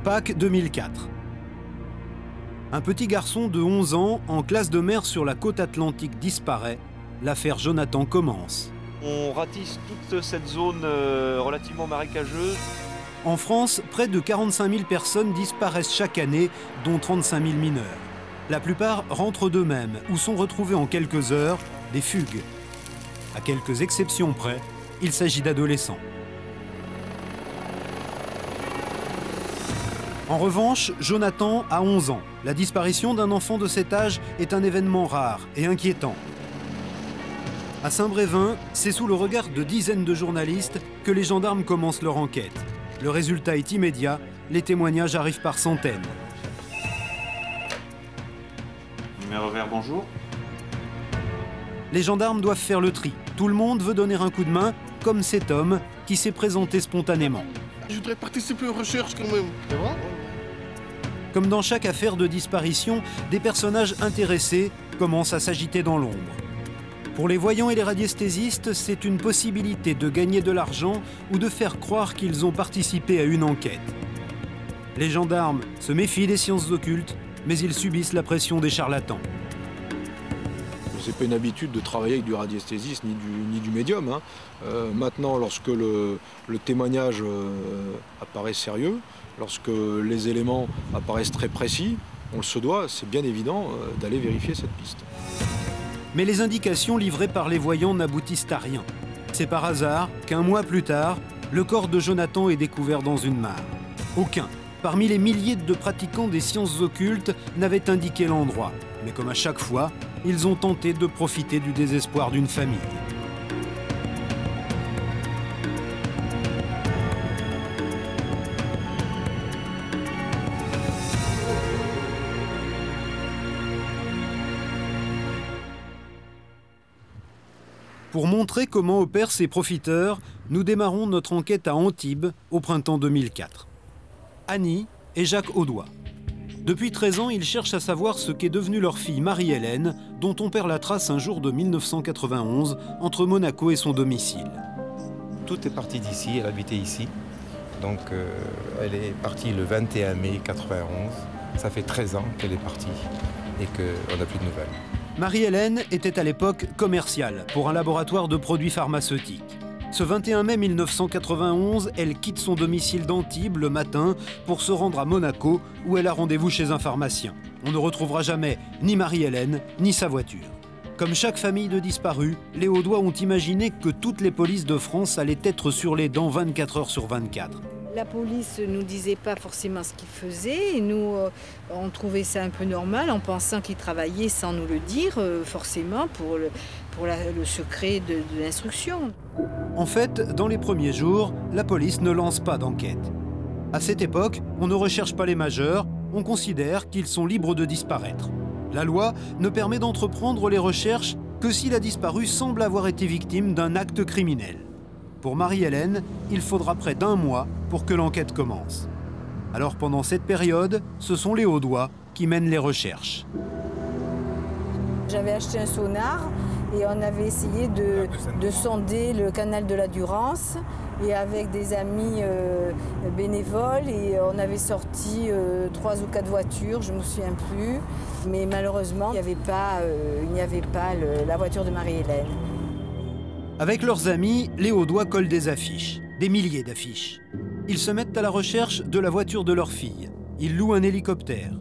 Pâques 2004. Un petit garçon de 11 ans en classe de mer sur la côte atlantique disparaît. L'affaire Jonathan commence. On ratisse toute cette zone relativement marécageuse. En France, près de 45 000 personnes disparaissent chaque année, dont 35 000 mineurs. La plupart rentrent d'eux-mêmes ou sont retrouvés en quelques heures, des fugues. À quelques exceptions près, il s'agit d'adolescents. En revanche, Jonathan a 11 ans. La disparition d'un enfant de cet âge est un événement rare et inquiétant. À Saint-Brévin, c'est sous le regard de dizaines de journalistes que les gendarmes commencent leur enquête. Le résultat est immédiat, les témoignages arrivent par centaines. Numéro vert, bonjour. Les gendarmes doivent faire le tri. Tout le monde veut donner un coup de main, comme cet homme qui s'est présenté spontanément. Je voudrais participer aux recherches quand même. C'est vrai ? Comme dans chaque affaire de disparition, des personnages intéressés commencent à s'agiter dans l'ombre. Pour les voyants et les radiesthésistes, c'est une possibilité de gagner de l'argent ou de faire croire qu'ils ont participé à une enquête. Les gendarmes se méfient des sciences occultes, mais ils subissent la pression des charlatans. C'est pas une habitude de travailler avec du radiesthésiste ni du médium. Hein. Maintenant, lorsque le témoignage apparaît sérieux, lorsque les éléments apparaissent très précis, on se doit, c'est bien évident, d'aller vérifier cette piste. Mais les indications livrées par les voyants n'aboutissent à rien. C'est par hasard qu'un mois plus tard, le corps de Jonathan est découvert dans une mare. Aucun, parmi les milliers de pratiquants des sciences occultes, n'avait indiqué l'endroit. Mais comme à chaque fois, ils ont tenté de profiter du désespoir d'une famille. Pour montrer comment opèrent ces profiteurs, nous démarrons notre enquête à Antibes au printemps 2004. Annie et Jacques Audois. Depuis 13 ans, ils cherchent à savoir ce qu'est devenue leur fille Marie-Hélène, dont on perd la trace un jour de 1991 entre Monaco et son domicile. Tout est parti d'ici, elle habitait ici. Donc elle est partie le 21 mai 91. Ça fait 13 ans qu'elle est partie et qu'on n'a plus de nouvelles. Marie-Hélène était à l'époque commerciale pour un laboratoire de produits pharmaceutiques. Ce 21 mai 1991, elle quitte son domicile d'Antibes le matin pour se rendre à Monaco où elle a rendez-vous chez un pharmacien. On ne retrouvera jamais ni Marie-Hélène ni sa voiture. Comme chaque famille de disparus, les Audois ont imaginé que toutes les polices de France allaient être sur les dents 24 heures sur 24. La police ne nous disait pas forcément ce qu'ils faisaient et nous, on trouvait ça un peu normal en pensant qu'ils travaillaient sans nous le dire, forcément, pour le secret de l'instruction. En fait, dans les premiers jours, la police ne lance pas d'enquête. À cette époque, on ne recherche pas les majeurs, on considère qu'ils sont libres de disparaître. La loi ne permet d'entreprendre les recherches que si la disparue semble avoir été victime d'un acte criminel. Pour Marie-Hélène, il faudra près d'un mois pour que l'enquête commence. Alors pendant cette période, ce sont les Audois qui mènent les recherches. J'avais acheté un sonar et on avait essayé de sonder le canal de la Durance et avec des amis bénévoles et on avait sorti 3 ou 4 voitures, je ne me souviens plus. Mais malheureusement, il n'y avait pas la voiture de Marie-Hélène. Avec leurs amis, les Audois collent des affiches, des milliers d'affiches. Ils se mettent à la recherche de la voiture de leur fille. Ils louent un hélicoptère.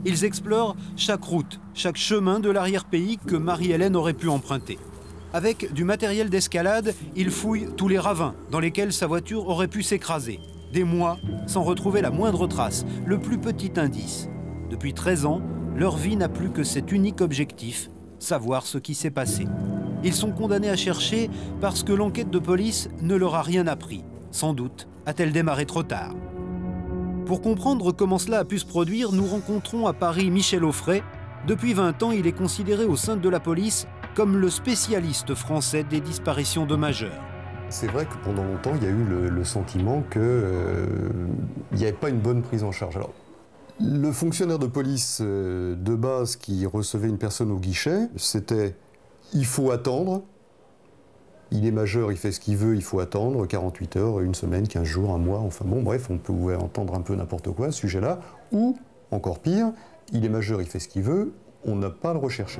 Ils explorent chaque route, chaque chemin de l'arrière-pays que Marie-Hélène aurait pu emprunter. Avec du matériel d'escalade, ils fouillent tous les ravins dans lesquels sa voiture aurait pu s'écraser. Des mois sans retrouver la moindre trace, le plus petit indice. Depuis 13 ans, leur vie n'a plus que cet unique objectif, savoir ce qui s'est passé. Ils sont condamnés à chercher parce que l'enquête de police ne leur a rien appris. Sans doute a-t-elle démarré trop tard. Pour comprendre comment cela a pu se produire, nous rencontrons à Paris Michel Offray. Depuis 20 ans, il est considéré au sein de la police comme le spécialiste français des disparitions de majeurs. C'est vrai que pendant longtemps, il y a eu le sentiment qu'il n'y avait pas une bonne prise en charge. Alors, le fonctionnaire de police de base qui recevait une personne au guichet, c'était « il faut attendre ». Il est majeur, il fait ce qu'il veut, il faut attendre 48 heures, une semaine, 15 jours, un mois, enfin bon, bref, on peut entendre un peu n'importe quoi à ce sujet-là. Ou, encore pire, il est majeur, il fait ce qu'il veut, on n'a pas à le rechercher.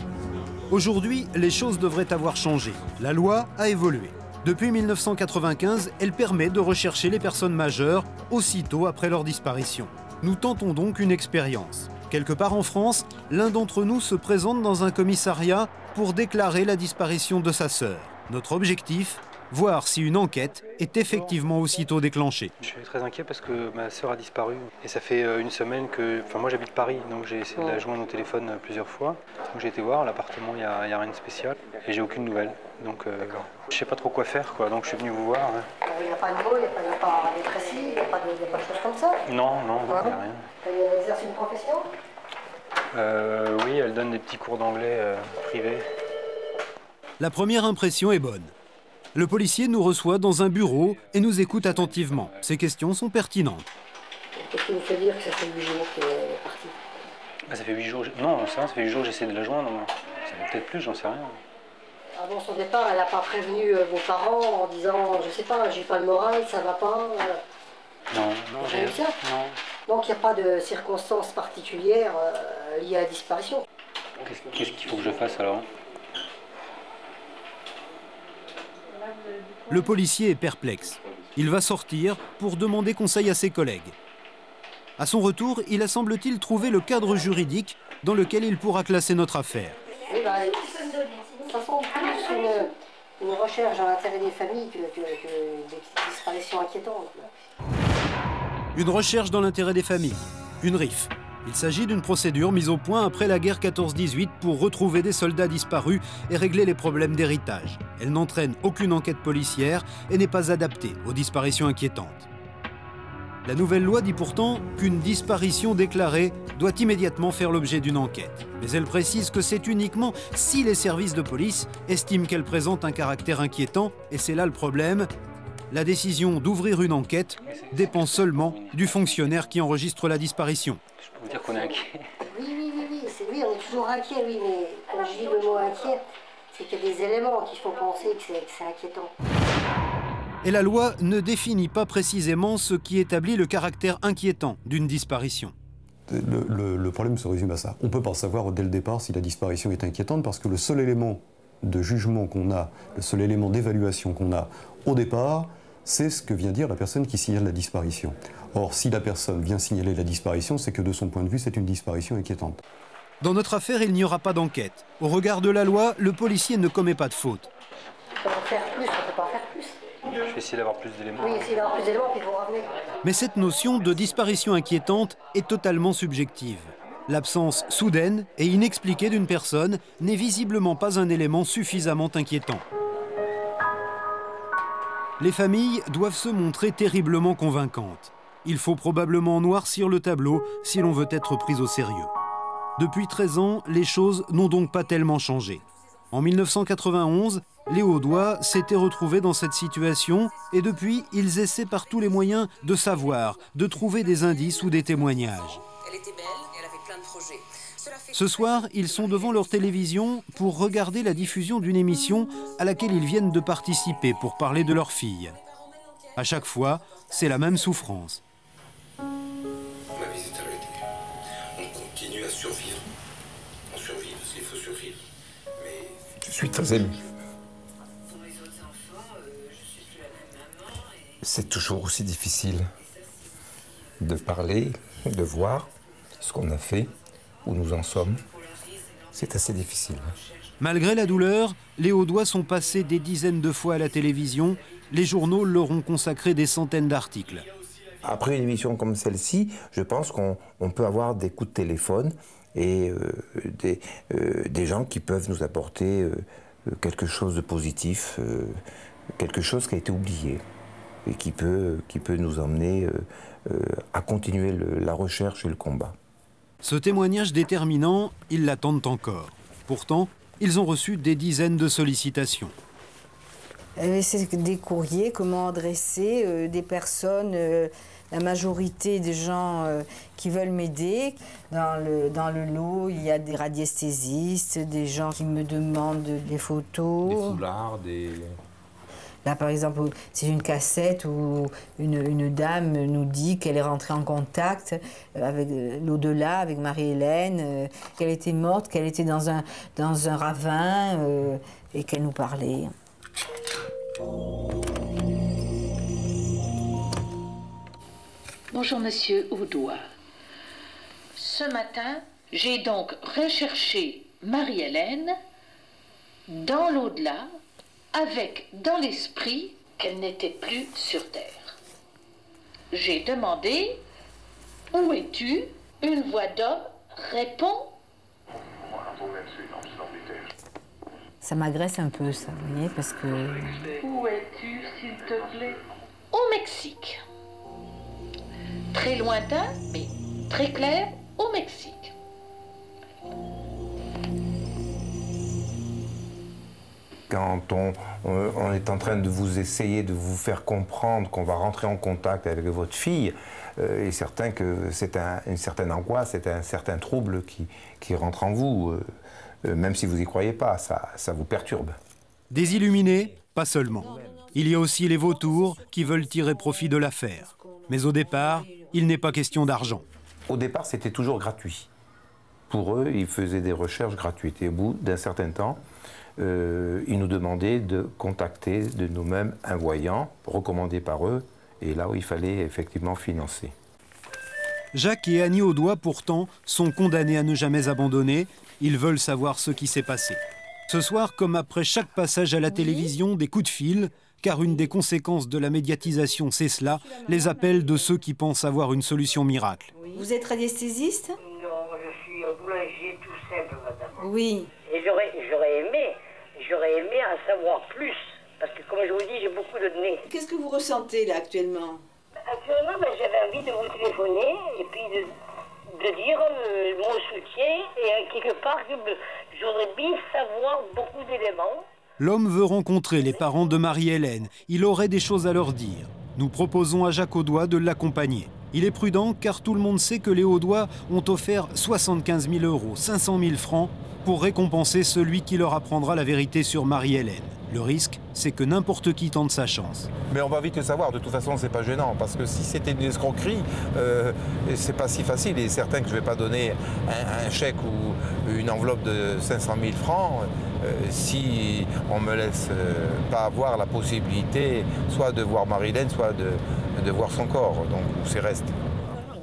Aujourd'hui, les choses devraient avoir changé. La loi a évolué. Depuis 1995, elle permet de rechercher les personnes majeures aussitôt après leur disparition. Nous tentons donc une expérience. Quelque part en France, l'un d'entre nous se présente dans un commissariat pour déclarer la disparition de sa sœur. Notre objectif, voir si une enquête est effectivement aussitôt déclenchée. Je suis très inquiet parce que ma sœur a disparu et ça fait une semaine que... Enfin moi j'habite Paris, donc j'ai essayé de la joindre au téléphone plusieurs fois. Donc j'ai été voir, l'appartement il n'y a rien de spécial et j'ai aucune nouvelle. Donc je sais pas trop quoi faire quoi, donc je suis venu vous voir. Il n'y a pas de mots, il n'y a pas de précis, il n'y a pas de choses comme ça? Non, il n'y a rien. Elle exerce une profession? Oui, elle donne des petits cours d'anglais privés. La première impression est bonne. Le policier nous reçoit dans un bureau et nous écoute attentivement. Ses questions sont pertinentes. Qu'est-ce qui vous fait dire que ça fait 8 jours qu'elle est partie? Ça fait 8 jours... Non, ça fait 8 jours que j'essaie de la joindre. Ça fait peut-être plus, j'en sais rien. Avant son départ, elle n'a pas prévenu vos parents en disant, je sais pas, j'ai pas le moral, ça va pas? Non, j'ai eu ça. Non. Donc il n'y a pas de circonstances particulières liées à la disparition. Qu'est-ce qu'il faut que je fasse alors? Le policier est perplexe. Il va sortir pour demander conseil à ses collègues. À son retour, il a semble-t-il trouvé le cadre juridique dans lequel il pourra classer notre affaire. Oui, ça semble plus une recherche dans l'intérêt des familles que des disparitions inquiétantes. Une recherche dans l'intérêt des familles, une RIF. Il s'agit d'une procédure mise au point après la guerre 14-18 pour retrouver des soldats disparus et régler les problèmes d'héritage. Elle n'entraîne aucune enquête policière et n'est pas adaptée aux disparitions inquiétantes. La nouvelle loi dit pourtant qu'une disparition déclarée doit immédiatement faire l'objet d'une enquête. Mais elle précise que c'est uniquement si les services de police estiment qu'elle présente un caractère inquiétant, et c'est là le problème. La décision d'ouvrir une enquête dépend seulement du fonctionnaire qui enregistre la disparition. Je peux vous dire qu'on est inquiet. Oui, on est toujours inquiet, oui, mais quand je dis le mot inquiet, c'est qu'il y a des éléments qui font penser que c'est inquiétant. Et la loi ne définit pas précisément ce qui établit le caractère inquiétant d'une disparition. Le problème se résume à ça. On ne peut pas savoir dès le départ si la disparition est inquiétante parce que le seul élément de jugement qu'on a, le seul élément d'évaluation qu'on a au départ, c'est ce que vient dire la personne qui signale la disparition. Or, si la personne vient signaler la disparition, c'est que de son point de vue, c'est une disparition inquiétante. Dans notre affaire, il n'y aura pas d'enquête. Au regard de la loi, le policier ne commet pas de faute. On peut faire plus, on ne peut pas faire plus. Je vais essayer d'avoir plus d'éléments. Oui, essayer d'avoir plus d'éléments, puis vous ramener. Mais cette notion de disparition inquiétante est totalement subjective. L'absence soudaine et inexpliquée d'une personne n'est visiblement pas un élément suffisamment inquiétant. Les familles doivent se montrer terriblement convaincantes. Il faut probablement noircir le tableau si l'on veut être pris au sérieux. Depuis 13 ans, les choses n'ont donc pas tellement changé. En 1991, les Audois s'étaient retrouvés dans cette situation et depuis, ils essaient par tous les moyens de savoir, de trouver des indices ou des témoignages. Elle était belle et elle avait plein de projets. Ce soir, ils sont devant leur télévision pour regarder la diffusion d'une émission à laquelle ils viennent de participer pour parler de leur fille. À chaque fois, c'est la même souffrance. Ma vie s'est arrêtée. On continue à survivre. On survit parce qu'il faut survivre. Mais je suis très ému. C'est toujours aussi difficile de parler, de voir ce qu'on a fait, où nous en sommes. C'est assez difficile. Malgré la douleur, les Audois sont passés des dizaines de fois à la télévision. Les journaux leur ont consacré des centaines d'articles. Après une émission comme celle-ci, je pense qu'on peut avoir des coups de téléphone et des gens qui peuvent nous apporter quelque chose de positif, quelque chose qui a été oublié et qui peut nous emmener à continuer la recherche et le combat. Ce témoignage déterminant, ils l'attendent encore. Pourtant, ils ont reçu des dizaines de sollicitations. C'est des courriers, comment adresser, des personnes, la majorité des gens qui veulent m'aider. Dans le lot, il y a des radiesthésistes, des gens qui me demandent des photos. Des foulards, Là, par exemple, c'est une cassette où une dame nous dit qu'elle est rentrée en contact avec l'au-delà, avec Marie-Hélène, qu'elle était morte, qu'elle était dans un ravin et qu'elle nous parlait. Bonjour, monsieur Audois. Ce matin, j'ai donc recherché Marie-Hélène dans l'au-delà, avec dans l'esprit qu'elle n'était plus sur Terre. J'ai demandé « Où es-tu ?» Une voix d'homme répond « Ça m'agresse un peu, ça, vous voyez, parce que... » Où es-tu, s'il te plaît? Au Mexique. Très lointain, mais très clair, au Mexique. Quand on est en train de vous essayer de vous faire comprendre qu'on va rentrer en contact avec votre fille, il est certain que c'est une certaine angoisse, c'est un certain trouble qui rentre en vous. Même si vous n'y croyez pas, ça vous perturbe. Des illuminés, pas seulement. Il y a aussi les vautours qui veulent tirer profit de l'affaire. Mais au départ, il n'est pas question d'argent. Au départ, c'était toujours gratuit. Pour eux, ils faisaient des recherches gratuites. Et au bout d'un certain temps, ils nous demandaient de contacter de nous-mêmes un voyant, recommandé par eux, et là où il fallait effectivement financer. Jacques et Annie Audois, pourtant, sont condamnés à ne jamais abandonner. Ils veulent savoir ce qui s'est passé. Ce soir, comme après chaque passage à la télévision, des coups de fil, car une des conséquences de la médiatisation, c'est cela, les appels de ceux qui pensent avoir une solution miracle. Vous êtes radiesthésiste? Non, je suis boulanger tout simple, madame. Oui. Et j'aurais aimé en savoir plus, parce que comme je vous dis, j'ai beaucoup de nez. Qu'est-ce que vous ressentez là actuellement? Actuellement, j'avais envie de vous téléphoner et puis de dire mon soutien et quelque part, j'aurais bien savoir beaucoup d'éléments. L'homme veut rencontrer les parents de Marie-Hélène. Il aurait des choses à leur dire. Nous proposons à Jacques Audois de l'accompagner. Il est prudent car tout le monde sait que les Audois ont offert 75 000 €, 500 000 francs, pour récompenser celui qui leur apprendra la vérité sur Marie-Hélène. Le risque, c'est que n'importe qui tente sa chance. Mais on va vite le savoir, de toute façon c'est pas gênant, parce que si c'était une escroquerie, c'est pas si facile. Il est certain que je vais pas donner un chèque ou une enveloppe de 500 000 francs si on me laisse pas avoir la possibilité soit de voir Marie-Hélène, soit de voir son corps, donc ou ses restes.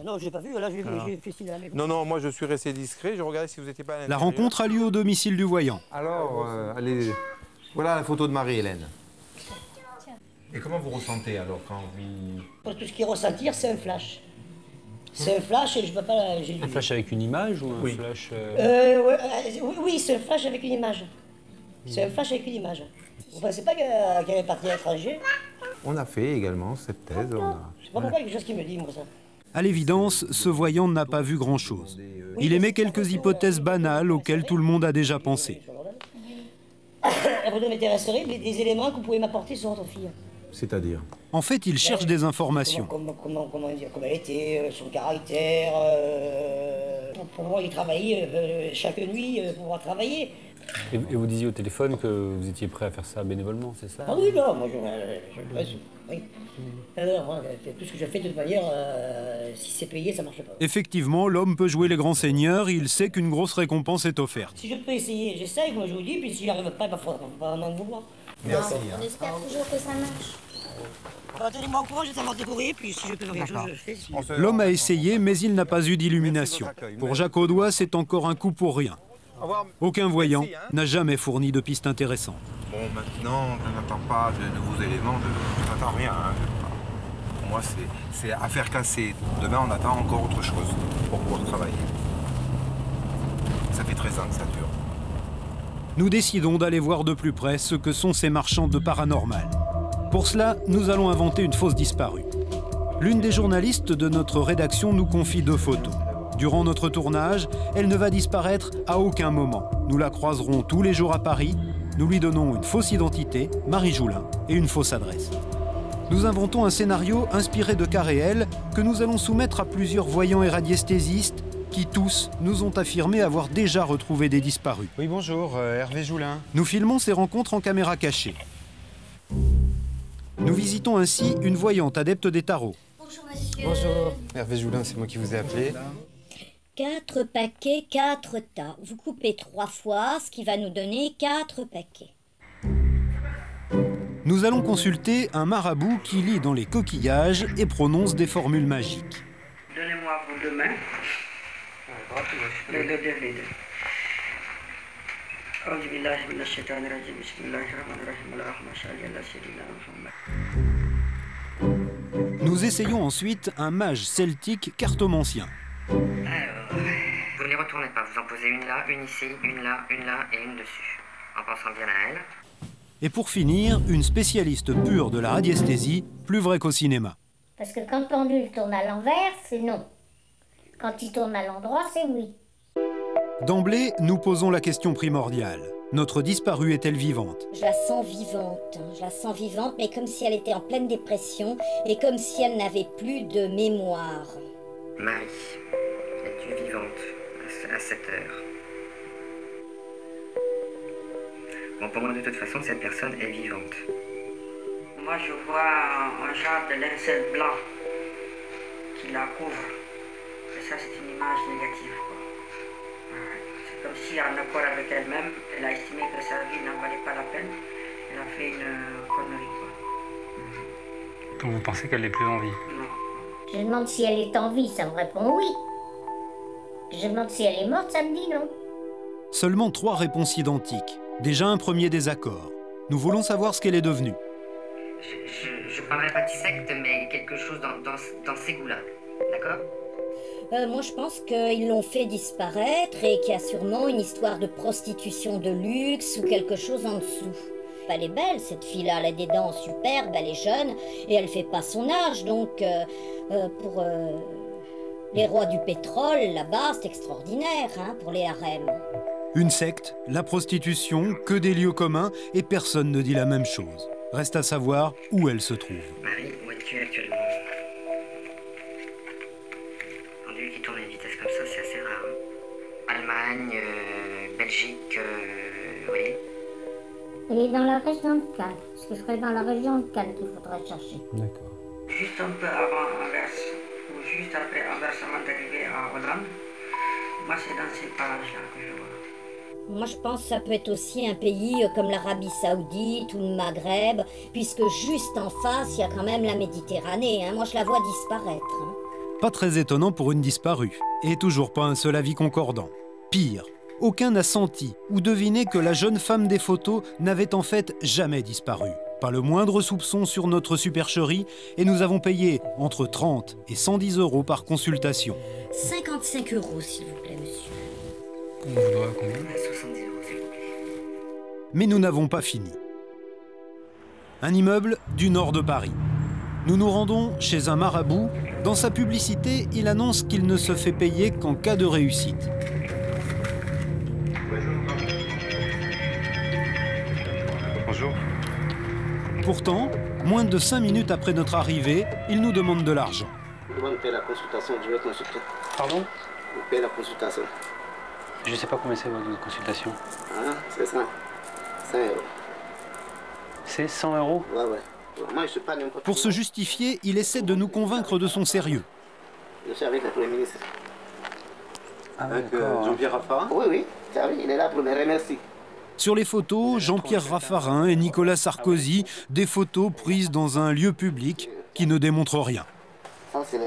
Non, je l'ai pas vu, là j'ai fait signe à la maison. Non, moi je suis resté discret, je regardais si vous n'étiez pas à La rencontre a lieu au domicile du voyant. Alors, allez, voilà la photo de Marie-Hélène. Et comment vous ressentez alors quand vous... Tout ce qui est ressentir, c'est un flash. C'est un flash et je ne peux pas... Un flash avec une image ou un flash... Oui, c'est un flash avec une image. C'est un flash avec une image. Vous ne pensez pas qu'il y avait parti à l'étranger? On a fait également cette thèse. Je ne sais pas pourquoi il y a quelque chose qui me dit, moi, ça. À l'évidence, ce voyant n'a pas vu grand-chose. Il émet quelques hypothèses banales auxquelles tout le monde a déjà pensé. Vous m'intéresserait des éléments que vous pouvez m'apporter sur votre fille. C'est-à-dire? En fait, il cherche des informations. Comment elle était, son caractère. Pour moi, il travaillait chaque nuit pour pouvoir travailler. Et vous disiez au téléphone que vous étiez prêt à faire ça bénévolement, c'est ça? Ah oui, non, moi oui. Alors, tout ce que je fais de toute manière, si c'est payé, ça ne marche pas. Effectivement, l'homme peut jouer les grands seigneurs, il sait qu'une grosse récompense est offerte. Si je peux essayer, j'essaye, moi je vous dis, puis s'il n'arrive pas, il va pas m'en vouloir. Merci. On espère toujours que ça marche. Tenez-moi au courant, je vais savoir débrouiller, puis si je peux faire quelque chose, je fais. L'homme a essayé, mais il n'a pas eu d'illumination. Pour Jacques Audois, c'est encore un coup pour rien. Aucun voyant n'a jamais fourni de pistes intéressantes. Bon, maintenant, je n'attends pas de nouveaux éléments, je n'attends rien. Pour moi, c'est affaire cassée. Demain, on attend encore autre chose pour pouvoir travailler. Ça fait 13 ans que ça dure. Nous décidons d'aller voir de plus près ce que sont ces marchands de paranormal. Pour cela, nous allons inventer une fausse disparue. L'une des journalistes de notre rédaction nous confie 2 photos. Durant notre tournage, elle ne va disparaître à aucun moment. Nous la croiserons tous les jours à Paris. Nous lui donnons une fausse identité, Marie Joulin, et une fausse adresse. Nous inventons un scénario inspiré de cas réels que nous allons soumettre à plusieurs voyants et radiesthésistes qui tous nous ont affirmé avoir déjà retrouvé des disparus. Oui, bonjour, Hervé Joulin. Nous filmons ces rencontres en caméra cachée. Nous visitons ainsi une voyante adepte des tarots. Bonjour monsieur. Bonjour, Hervé Joulin, c'est moi qui vous ai appelé. 4 paquets, 4 tas. Vous coupez 3 fois, ce qui va nous donner 4 paquets. Nous allons consulter un marabout qui lit dans les coquillages et prononce des formules magiques. Donnez-moi vos 2 mains. Les 2 vides. Nous essayons ensuite un mage celtique cartomancien. Vous ne les retournez pas, vous en posez une là, une ici, une là et une dessus. En pensant bien à elle. Et pour finir, une spécialiste pure de la radiesthésie, plus vraie qu'au cinéma. Parce que quand le pendule tourne à l'envers, c'est non. Quand il tourne à l'endroit, c'est oui. D'emblée, nous posons la question primordiale. Notre disparue est-elle vivante? Je la sens vivante, je la sens vivante, mais comme si elle était en pleine dépression et comme si elle n'avait plus de mémoire. Marie, es-tu vivante à cette heure? Bon, pour moi, de toute façon, cette personne est vivante. Moi, je vois un genre de linceul blanc qui la couvre. Et ça, c'est une image négative, quoi. C'est comme si, en accord avec elle-même, elle a estimé que sa vie n'en valait pas la peine. Elle a fait une connerie, quoi. Donc vous pensez qu'elle n'est plus en vie? Non. Je demande si elle est en vie, ça me répond oui. Je demande si elle est morte, ça me dit non. Seulement 3 réponses identiques. Déjà un premier désaccord. Nous voulons savoir ce qu'elle est devenue. Je ne parlerai pas de secte, mais quelque chose dans ces goûts-là. D'accord? Moi, je pense qu'ils l'ont fait disparaître et qu'il y a sûrement une histoire de prostitution de luxe ou quelque chose en dessous. Elle est belle, cette fille-là, elle a des dents superbes, elle est jeune et elle fait pas son âge, donc pour les rois du pétrole, là-bas, c'est extraordinaire, hein, pour les harems. Une secte, la prostitution, que des lieux communs, et personne ne dit la même chose. Reste à savoir où elle se trouve. Marie, où es-tu actuellement? Pendule qui tourne à une vitesse comme ça, c'est assez rare. Hein? Allemagne, Belgique, oui. Elle est dans la région de Cannes, parce que je serais dans la région de Cannes qu'il faudrait chercher. D'accord. Juste un peu avant Anvers, ou juste après Anvers avant d'arriver à Hollande, moi c'est dans ces parages-là que je vois. Moi, je pense que ça peut être aussi un pays comme l'Arabie Saoudite ou le Maghreb, puisque juste en face, il y a quand même la Méditerranée. Hein. Moi, je la vois disparaître. Hein. Pas très étonnant pour une disparue. Et toujours pas un seul avis concordant. Pire, aucun n'a senti ou deviné que la jeune femme des photos n'avait en fait jamais disparu. Pas le moindre soupçon sur notre supercherie, et nous avons payé entre 30 et 110 € par consultation. 55 €, s'il vous plaît, monsieur. On vous doit combien? 70 €, s'il vous plaît. Mais nous n'avons pas fini. Un immeuble du nord de Paris. Nous nous rendons chez un marabout. Dans sa publicité, il annonce qu'il ne se fait payer qu'en cas de réussite. Bonjour. Pourtant, moins de 5 minutes après notre arrivée, il nous demande de l'argent. Vous payer la consultation, je vais consulter. Pardon? Vous payez la consultation. Je ne sais pas combien c'est votre consultation. Ah, c'est 100 €. C'est 100 €? Ouais, ouais. Moi, je suis pas n'importe. Pour se justifier, il essaie de nous convaincre de son sérieux. Je suis avec le Premier ministre. Avec Jean-Pierre Raffarin? Oui, oui. Il est là pour me remercier. Sur les photos, Jean-Pierre Raffarin et Nicolas Sarkozy, des photos prises dans un lieu public qui ne démontrent rien. Ça, c'est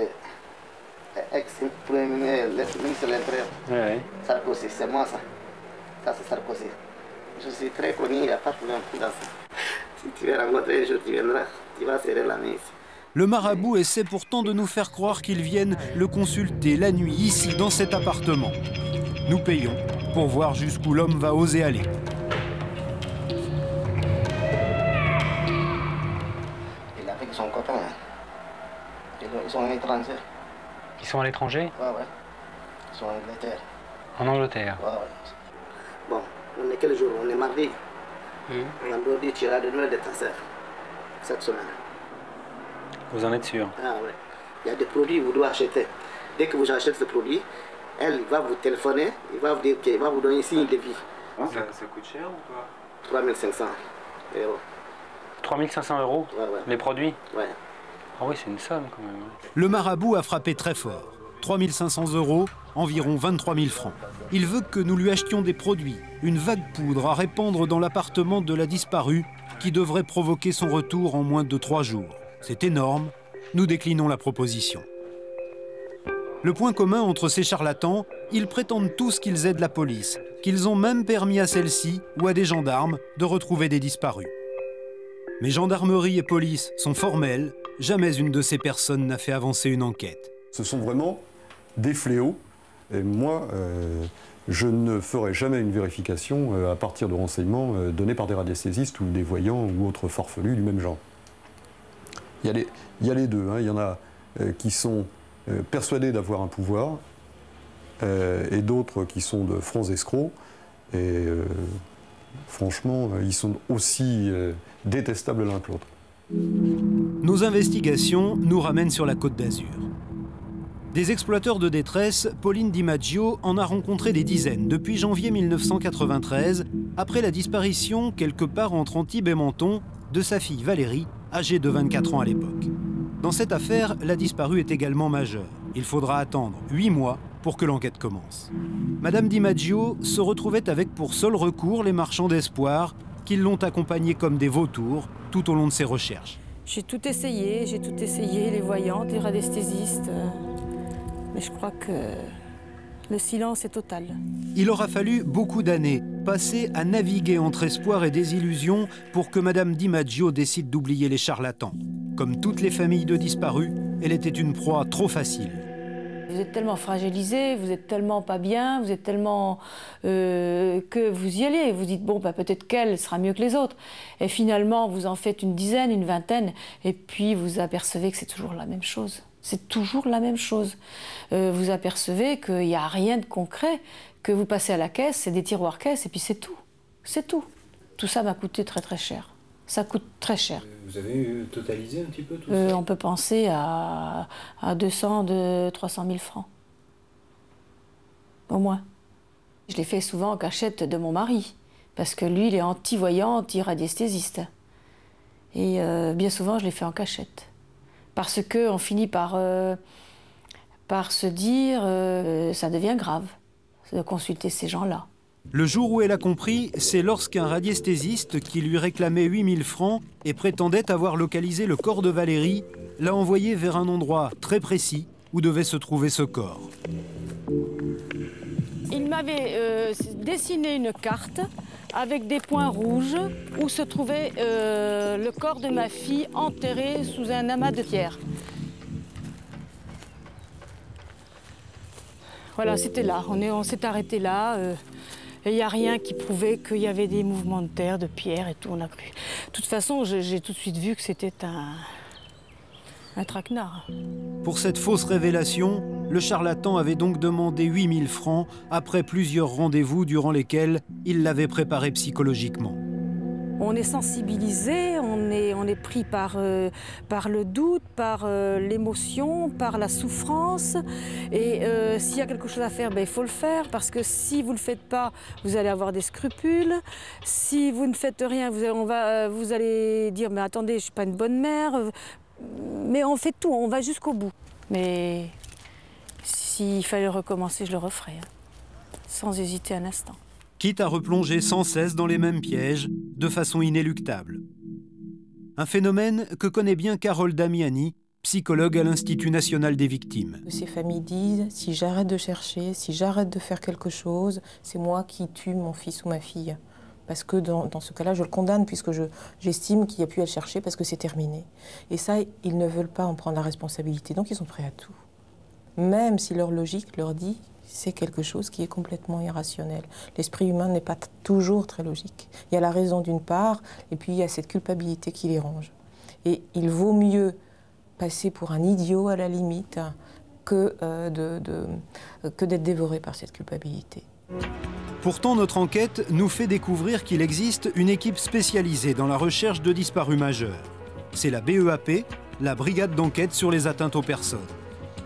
l'ex-premier ministre de l'Intérieur. Ouais. Sarkozy, c'est moi ça. Ça, c'est Sarkozy. Je suis très connu, il n'y a pas de problème dans ça. Si tu veux rencontrer un jour, tu viendras, tu vas serrer la main ici. Le marabout essaie pourtant de nous faire croire qu'il vienne le consulter la nuit, ici, dans cet appartement. Nous payons pour voir jusqu'où l'homme va oser aller. Il est avec son copain. Ils sont en étranger. Ils sont à l'étranger? Ouais, ouais. Ils sont en Angleterre. En Angleterre? Ouais, ouais. Bon, on est quel jour? On est mardi. Vendredi, tu iras de nouvelles de ta sœur. Cette semaine. Vous en êtes sûr? Ah ouais. Il y a des produits que vous devez acheter. Dès que vous achetez ce produit, elle va vous téléphoner, il va vous dire qu'il va vous donner signe de vie. Ça coûte cher ou pas? 3 500 €. 3500 €, les produits? Ouais. Ah oui, c'est une somme quand même. Le marabout a frappé très fort. 3500 €, environ 23 000 francs. Il veut que nous lui achetions des produits, une vague poudre à répandre dans l'appartement de la disparue qui devrait provoquer son retour en moins de 3 jours. C'est énorme, nous déclinons la proposition. Le point commun entre ces charlatans, ils prétendent tous qu'ils aident la police, qu'ils ont même permis à celle-ci ou à des gendarmes de retrouver des disparus. Mais gendarmerie et police sont formels, jamais une de ces personnes n'a fait avancer une enquête. Ce sont vraiment des fléaux, et moi, je ne ferai jamais une vérification à partir de renseignements donnés par des radiesthésistes ou des voyants ou autres farfelus du même genre. Il y a les deux, hein. Il y en a qui sont persuadés d'avoir un pouvoir et d'autres qui sont de francs escrocs. Et franchement, ils sont aussi détestables l'un que l'autre. Nos investigations nous ramènent sur la Côte d'Azur. Des exploiteurs de détresse, Pauline Di Maggio en a rencontré des dizaines depuis janvier 1993, après la disparition, quelque part entre Antibes et Menton, de sa fille Valérie, âgée de 24 ans à l'époque. Dans cette affaire, la disparue est également majeure. Il faudra attendre 8 mois pour que l'enquête commence. Madame Di Maggio se retrouvait avec pour seul recours les marchands d'espoir qui l'ont accompagnée comme des vautours tout au long de ses recherches. J'ai tout essayé, les voyantes, les radiesthésistes. Mais je crois que le silence est total. Il aura fallu beaucoup d'années passées à naviguer entre espoir et désillusion pour que Madame Di Maggio décide d'oublier les charlatans. Comme toutes les familles de disparus, elle était une proie trop facile. Vous êtes tellement fragilisé, vous êtes tellement pas bien, vous êtes tellement que vous y allez. Vous dites, bon, bah, peut-être qu'elle sera mieux que les autres. Et finalement, vous en faites une dizaine, une vingtaine, et puis vous apercevez que c'est toujours la même chose. C'est toujours la même chose. Vous apercevez qu'il n'y a rien de concret, que vous passez à la caisse, c'est des tiroirs caisses, et puis c'est tout. C'est tout. Tout ça m'a coûté très très cher. Ça coûte très cher. Vous avez totalisé un petit peu tout ça? On peut penser à 200, 300 000 francs. Au moins. Je l'ai fait souvent en cachette de mon mari, parce que lui, il est anti-voyant, anti-radiesthésiste. Et bien souvent, je l'ai fait en cachette. Parce qu'on finit par se dire ça devient grave de consulter ces gens-là. Le jour où elle a compris, c'est lorsqu'un radiesthésiste qui lui réclamait 8 000 francs et prétendait avoir localisé le corps de Valérie, l'a envoyé vers un endroit très précis où devait se trouver ce corps. Il m'avait dessiné une carte avec des points rouges où se trouvait le corps de ma fille enterré sous un amas de pierres. Voilà, c'était là. On s'est arrêté là. Et il n'y a rien qui prouvait qu'il y avait des mouvements de terre, de pierre et tout. On a cru. De toute façon, j'ai tout de suite vu que c'était un traquenard. Pour cette fausse révélation, le charlatan avait donc demandé 8 000 francs après plusieurs rendez-vous durant lesquels il l'avait préparé psychologiquement. On est sensibilisé, on est pris par le doute, par l'émotion, par la souffrance. Et s'il y a quelque chose à faire, ben, il faut le faire, parce que si vous ne le faites pas, vous allez avoir des scrupules. Si vous ne faites rien, vous allez dire « mais attendez, je ne suis pas une bonne mère ». Mais on fait tout, on va jusqu'au bout. Mais s'il fallait recommencer, je le referais, hein, sans hésiter un instant. Quitte à replonger sans cesse dans les mêmes pièges, de façon inéluctable. Un phénomène que connaît bien Carole Damiani, psychologue à l'Institut national des victimes. Ces familles disent, si j'arrête de chercher, si j'arrête de faire quelque chose, c'est moi qui tue mon fils ou ma fille. Parce que dans ce cas-là, je le condamne, puisque j'estime qu'il n'y a plus à le chercher, parce que c'est terminé. Et ça, ils ne veulent pas en prendre la responsabilité, donc ils sont prêts à tout. Même si leur logique leur dit c'est quelque chose qui est complètement irrationnel. L'esprit humain n'est pas toujours très logique. Il y a la raison d'une part, et puis il y a cette culpabilité qui les ronge. Et il vaut mieux passer pour un idiot à la limite que d'être dévoré par cette culpabilité. Pourtant, notre enquête nous fait découvrir qu'il existe une équipe spécialisée dans la recherche de disparus majeurs. C'est la BEAP, la Brigade d'enquête sur les atteintes aux personnes.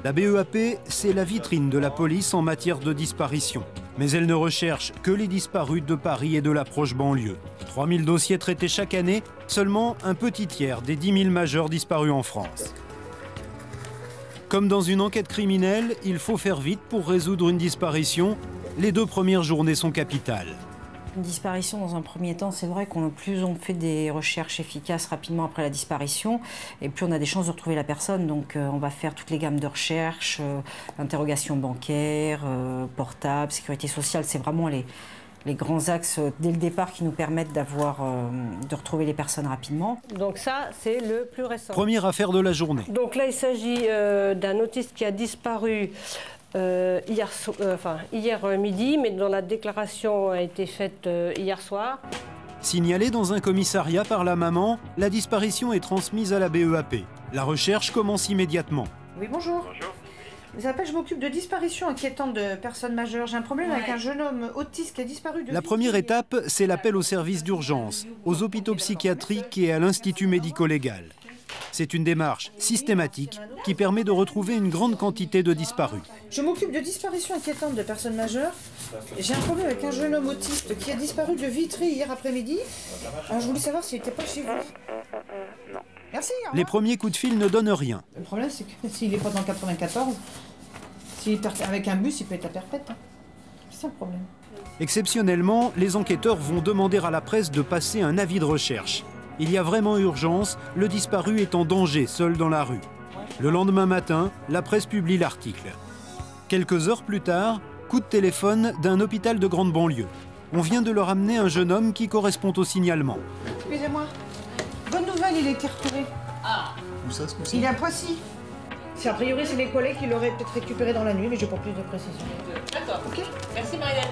La BEAP, c'est la vitrine de la police en matière de disparition. Mais elle ne recherche que les disparus de Paris et de la proche banlieue. 3000 dossiers traités chaque année, seulement un petit tiers des 10 000 majeurs disparus en France. Comme dans une enquête criminelle, il faut faire vite pour résoudre une disparition. Les 2 premières journées sont capitales. Une disparition, dans un premier temps, c'est vrai qu'on plus on fait des recherches efficaces rapidement après la disparition, et plus on a des chances de retrouver la personne. Donc on va faire toutes les gammes de recherche, interrogation bancaire, portable, sécurité sociale. C'est vraiment les grands axes dès le départ qui nous permettent de retrouver les personnes rapidement. Donc ça, c'est le plus récent. Première affaire de la journée. Donc là, il s'agit d'un autiste qui a disparu hier midi, mais dont la déclaration a été faite hier soir. Signalée dans un commissariat par la maman, la disparition est transmise à la BEAP. La recherche commence immédiatement. Oui, bonjour. Bonjour. Je vous appelle, je m'occupe de disparition inquiétante de personnes majeures. J'ai un problème avec un jeune homme autiste qui a disparu de... La première étape, c'est l'appel aux services d'urgence, aux hôpitaux psychiatriques et à l'Institut médico-légal. C'est une démarche systématique qui permet de retrouver une grande quantité de disparus. Je m'occupe de disparition inquiétante de personnes majeures. J'ai un problème avec un jeune homme autiste qui a disparu de Vitry hier après-midi. Alors je voulais savoir s'il n'était pas chez vous. Non. Merci. Les premiers coups de fil ne donnent rien. Le problème, c'est que s'il n'est pas dans le 94, s'il est avec un bus, il peut être à perpète. Hein. C'est ça le problème. Exceptionnellement, les enquêteurs vont demander à la presse de passer un avis de recherche. Il y a vraiment urgence, le disparu est en danger, seul dans la rue. Le lendemain matin, la presse publie l'article. Quelques heures plus tard, coup de téléphone d'un hôpital de grande banlieue. On vient de leur amener un jeune homme qui correspond au signalement. Excusez-moi. Bonne nouvelle, il a été retrouvé. Ah. Où ça, ce coup-ci ? Il est à Poissy. A priori, c'est mes collègues qui l'auraient peut-être récupéré dans la nuit, mais je n'ai pas plus de précision. D'accord. Ok. Merci, Marielle.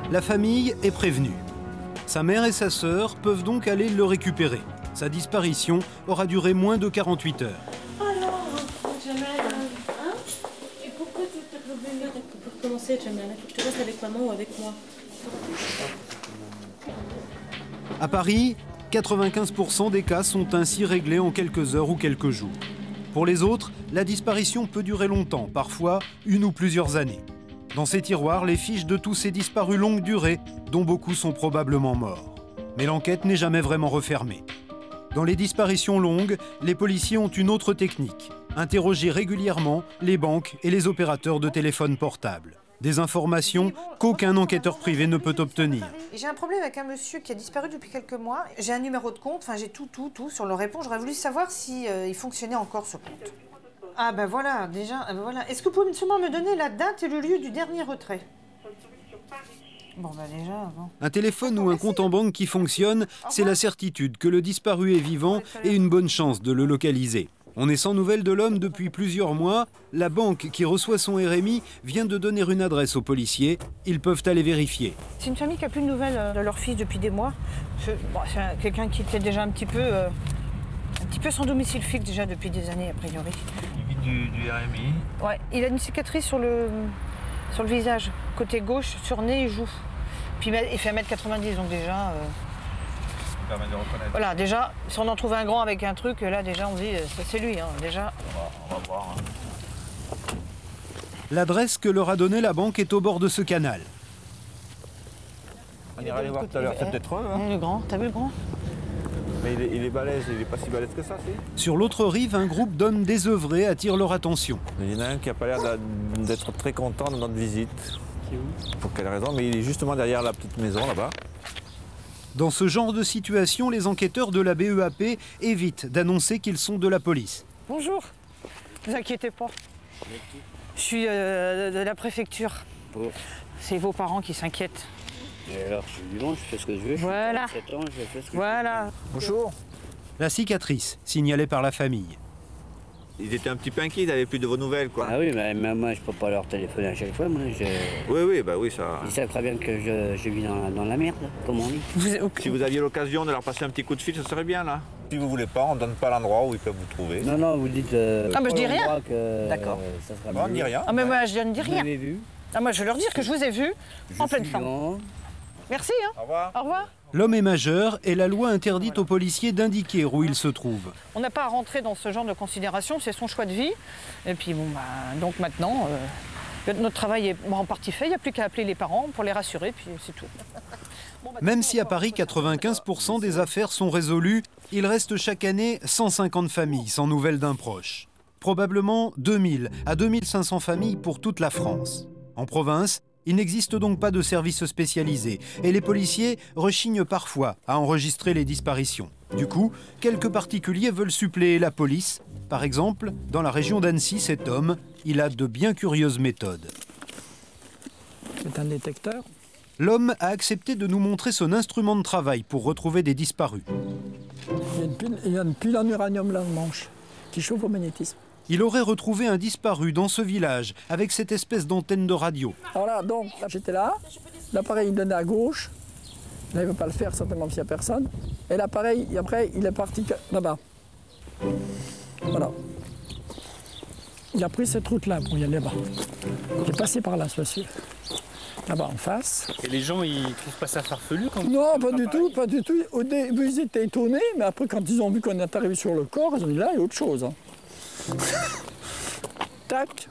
La famille est prévenue. Sa mère et sa sœur peuvent donc aller le récupérer. Sa disparition aura duré moins de 48 heures. Alors, Jamel, hein ? Et pourquoi tu t'es revenu pour commencer, Jamel ? Tu restes avec maman ou avec moi ? À Paris, 95% des cas sont ainsi réglés en quelques heures ou quelques jours. Pour les autres, la disparition peut durer longtemps, parfois 1 ou plusieurs années. Dans ces tiroirs, les fiches de tous ces disparus longue durée, dont beaucoup sont probablement morts. Mais l'enquête n'est jamais vraiment refermée. Dans les disparitions longues, les policiers ont une autre technique. Interroger régulièrement les banques et les opérateurs de téléphones portables. Des informations qu'aucun enquêteur privé ne peut obtenir. J'ai un problème avec un monsieur qui a disparu depuis quelques mois. J'ai un numéro de compte, enfin j'ai tout sur le répond. J'aurais voulu savoir si il fonctionnait encore ce compte. Ah ben voilà, déjà, voilà. Est-ce que vous pouvez seulement me donner la date et le lieu du dernier retrait ? Bon ben déjà, bon. Un téléphone ou un compte en banque qui fonctionne, c'est la certitude que le disparu est vivant et une bonne chance de le localiser. On est sans nouvelles de l'homme depuis plusieurs mois. La banque qui reçoit son RMI vient de donner une adresse aux policiers. Ils peuvent aller vérifier. C'est une famille qui n'a plus de nouvelles de leur fils depuis des mois. C'est quelqu'un qui était déjà un petit peu sans domicile fixe déjà depuis des années, a priori. Du RMI. Ouais, il a une cicatrice sur le visage, côté gauche, sur nez et joue. Puis il fait 1m90, donc déjà... Ça permet de reconnaître. Voilà, déjà, si on en trouve un grand avec un truc, là déjà on dit, c'est lui, hein, déjà. On va voir. Hein. L'adresse que leur a donnée la banque est au bord de ce canal. On ira aller voir tout à l'heure, c'est peut-être eux. Hein. Le grand, t'as vu le grand ? Mais il est balèze, il est pas si balèze que ça, si. Sur l'autre rive, un groupe d'hommes désœuvrés attire leur attention. Il y en a un qui n'a pas l'air d'être très content de notre visite. Qui est où ? Pour quelle raison ? Mais il est justement derrière la petite maison, là-bas. Dans ce genre de situation, les enquêteurs de la BEAP évitent d'annoncer qu'ils sont de la police. Bonjour, ne vous inquiétez pas. Je suis de la préfecture. Oh. C'est vos parents qui s'inquiètent. Et alors, je suis du monde, je fais ce que je veux. Voilà. Je fais 7 ans, je fais ce que voilà. Bonjour. La cicatrice, signalée par la famille. Ils étaient un petit peu inquiets, ils n'avaient plus de vos nouvelles, quoi. Ah oui, mais moi, je ne peux pas leur téléphoner à chaque fois. Moi, Oui, ça... Ils savent très bien que je vis dans la merde, comme on dit. Si vous aviez l'occasion de leur passer un petit coup de fil, ça serait bien, là. Si vous voulez pas, on ne donne pas l'endroit où ils peuvent vous trouver. Non, vous dites... ah, mais je dis rien. D'accord. On ne dit rien. Ah, mais moi, je ne dis rien. Vous m'avez vu. Ah, moi, je vais leur dire que je vous ai vu en pleine forme. Merci. Hein. Au revoir. Au revoir. L'homme est majeur et la loi interdit aux policiers d'indiquer où il se trouve. On n'a pas à rentrer dans ce genre de considération, c'est son choix de vie. Et puis bon, donc maintenant, notre travail est en partie fait, il n'y a plus qu'à appeler les parents pour les rassurer, puis c'est tout. Même si à Paris, 95% des affaires sont résolues, il reste chaque année 150 familles sans nouvelles d'un proche. Probablement 2000 à 2500 familles pour toute la France. En province, il n'existe donc pas de service spécialisé et les policiers rechignent parfois à enregistrer les disparitions. Du coup, quelques particuliers veulent suppléer la police. Par exemple, dans la région d'Annecy, cet homme, il a de bien curieuses méthodes. C'est un détecteur. L'homme a accepté de nous montrer son instrument de travail pour retrouver des disparus. Il y a une pile en uranium là, en manche, qui chauffe au magnétisme. Il aurait retrouvé un disparu dans ce village, avec cette espèce d'antenne de radio. Alors là, donc, j'étais là, l'appareil il donnait à gauche, là il ne veut pas le faire certainement s'il n'y a personne, et l'appareil, après, il est parti là-bas. Voilà. Il a pris cette route-là pour y aller là-bas. Il est passé par là, sois sûr. Là-bas en face. Et les gens, ils trouvent pas ça farfelu quand Non, pas du tout, pas du tout. Au début, ils étaient étonnés, mais après, quand ils ont vu qu'on est arrivé sur le corps, ils ont dit là, il y a autre chose. Hein. Tac,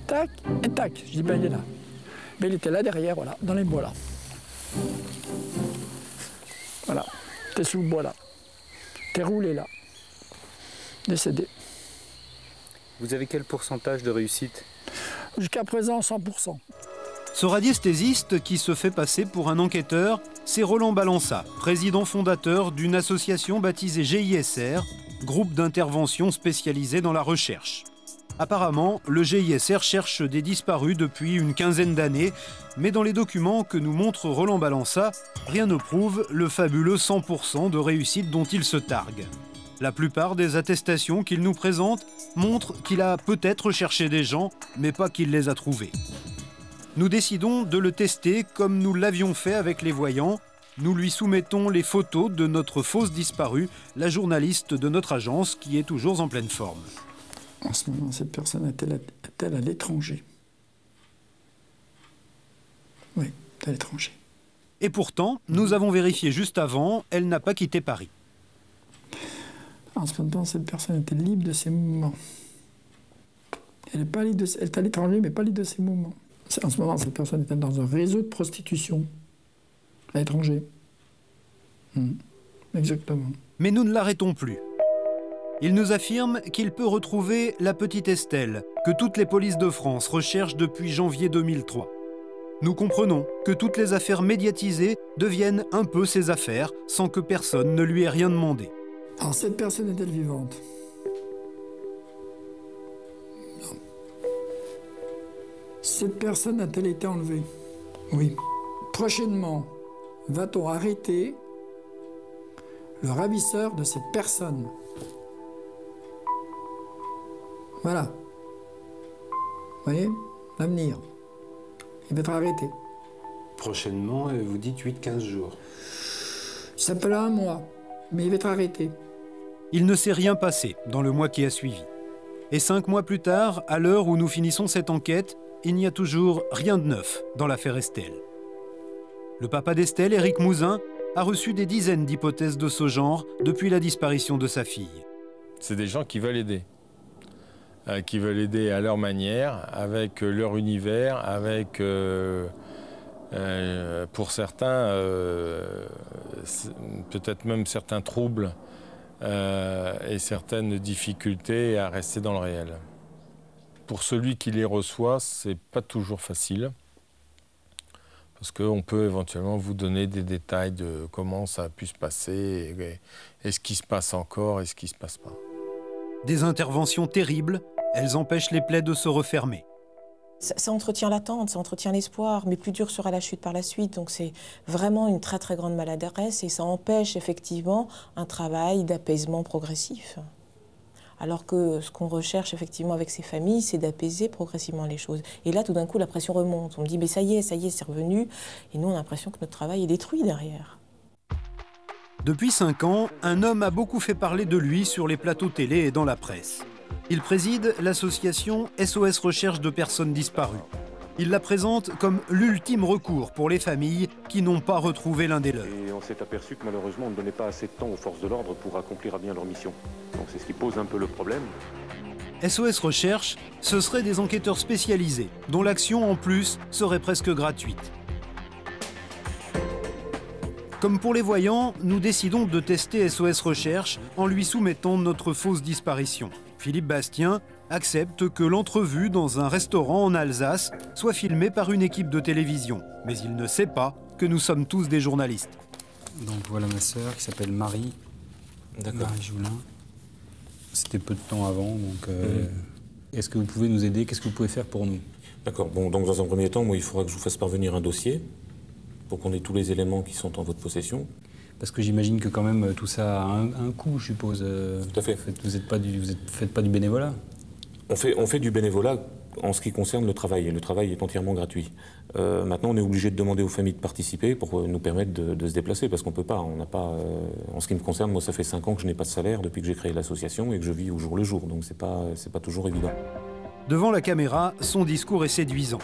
tac et tac. Je dis, ben il est là. Mais il était là derrière, voilà, dans les bois là. Voilà, t'es sous le bois là. T'es roulé là. Décédé. Vous avez quel pourcentage de réussite? Jusqu'à présent, 100%. Ce radiesthésiste qui se fait passer pour un enquêteur, c'est Roland Balança, président fondateur d'une association baptisée GISR, groupe d'intervention spécialisé dans la recherche. Apparemment, le GISR cherche des disparus depuis une quinzaine d'années, mais dans les documents que nous montre Roland Balança, rien ne prouve le fabuleux 100% de réussite dont il se targue. La plupart des attestations qu'il nous présente montrent qu'il a peut-être cherché des gens, mais pas qu'il les a trouvés. Nous décidons de le tester comme nous l'avions fait avec les voyants. Nous lui soumettons les photos de notre fausse disparue, la journaliste de notre agence qui est toujours en pleine forme. En ce moment, cette personne est-elle à l'étranger? Oui, à l'étranger. Et pourtant, nous avons vérifié juste avant, elle n'a pas quitté Paris. En ce moment, cette personne était libre de ses mouvements. Elle est à l'étranger, mais pas libre de ses mouvements. En ce moment, cette personne est dans un réseau de prostitution à l'étranger. Exactement. Mais nous ne l'arrêtons plus. Il nous affirme qu'il peut retrouver la petite Estelle, que toutes les polices de France recherchent depuis janvier 2003. Nous comprenons que toutes les affaires médiatisées deviennent un peu ses affaires, sans que personne ne lui ait rien demandé. Alors, cette personne est-elle vivante? Non. Cette personne a-t-elle été enlevée? Oui. Prochainement, va-t-on arrêter le ravisseur de cette personne? Voilà. Vous voyez? L'avenir. Il va être arrêté. Prochainement, vous dites 8-15 jours. Ça peut aller un mois, mais il va être arrêté. Il ne s'est rien passé dans le mois qui a suivi. Et 5 mois plus tard, à l'heure où nous finissons cette enquête, il n'y a toujours rien de neuf dans l'affaire Estelle. Le papa d'Estelle, Éric Mouzin, a reçu des dizaines d'hypothèses de ce genre depuis la disparition de sa fille. C'est des gens qui veulent aider à leur manière, avec leur univers, avec, pour certains, peut-être même certains troubles et certaines difficultés à rester dans le réel. Pour celui qui les reçoit, c'est pas toujours facile, parce qu'on peut éventuellement vous donner des détails de comment ça a pu se passer, et ce qui se passe encore et ce qui ne se passe pas. Des interventions terribles, elles empêchent les plaies de se refermer. Ça entretient l'attente, ça entretient l'espoir, mais plus dur sera la chute par la suite. Donc c'est vraiment une très très grande maladresse et ça empêche effectivement un travail d'apaisement progressif. Alors que ce qu'on recherche effectivement avec ces familles, c'est d'apaiser progressivement les choses. Et là, tout d'un coup, la pression remonte. On me dit, mais ça y est, c'est revenu. Et nous, on a l'impression que notre travail est détruit derrière. Depuis 5 ans, un homme a beaucoup fait parler de lui sur les plateaux télé et dans la presse. Il préside l'association SOS Recherche de personnes disparues. Il la présente comme l'ultime recours pour les familles qui n'ont pas retrouvé l'un des leurs. Et on s'est aperçu que malheureusement on ne donnait pas assez de temps aux forces de l'ordre pour accomplir à bien leur mission. Donc c'est ce qui pose un peu le problème. SOS Recherche, ce seraient des enquêteurs spécialisés, dont l'action en plus serait presque gratuite. Comme pour les voyants, nous décidons de tester SOS Recherche en lui soumettant notre fausse disparition. Philippe Bastien accepte que l'entrevue dans un restaurant en Alsace soit filmée par une équipe de télévision. Mais il ne sait pas que nous sommes tous des journalistes. Donc voilà ma sœur qui s'appelle Marie. Marie Joulin. C'était peu de temps avant, donc est-ce que vous pouvez nous aider? Qu'est-ce que vous pouvez faire pour nous? D'accord, bon, donc dans un premier temps, moi, il faudra que je vous fasse parvenir un dossier pour qu'on ait tous les éléments qui sont en votre possession. Parce que j'imagine que quand même tout ça a un coût, je suppose. Tout à fait. Vous faites pas du bénévolat? On fait du bénévolat en ce qui concerne le travail, et le travail est entièrement gratuit. Maintenant, on est obligé de demander aux familles de participer pour nous permettre de se déplacer, parce qu'on peut pas, on n'a pas... en ce qui me concerne, moi, ça fait 5 ans que je n'ai pas de salaire depuis que j'ai créé l'association et que je vis au jour le jour, donc c'est pas toujours évident. Devant la caméra, son discours est séduisant.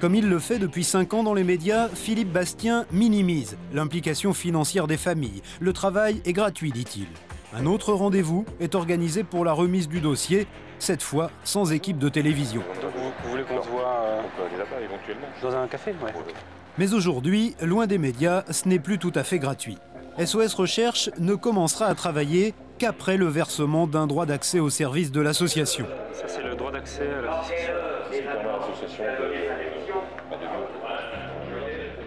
Comme il le fait depuis 5 ans dans les médias, Philippe Bastien minimise l'implication financière des familles. Le travail est gratuit, dit-il. Un autre rendez-vous est organisé pour la remise du dossier, cette fois sans équipe de télévision. Donc vous voulez qu'on se voit on peut aller là-bas éventuellement. Dans un café? Ouais. Mais aujourd'hui, loin des médias, ce n'est plus tout à fait gratuit. SOS Recherche ne commencera à travailler qu'après le versement d'un droit d'accès au service de l'association. Ça, c'est le droit d'accès à l'association.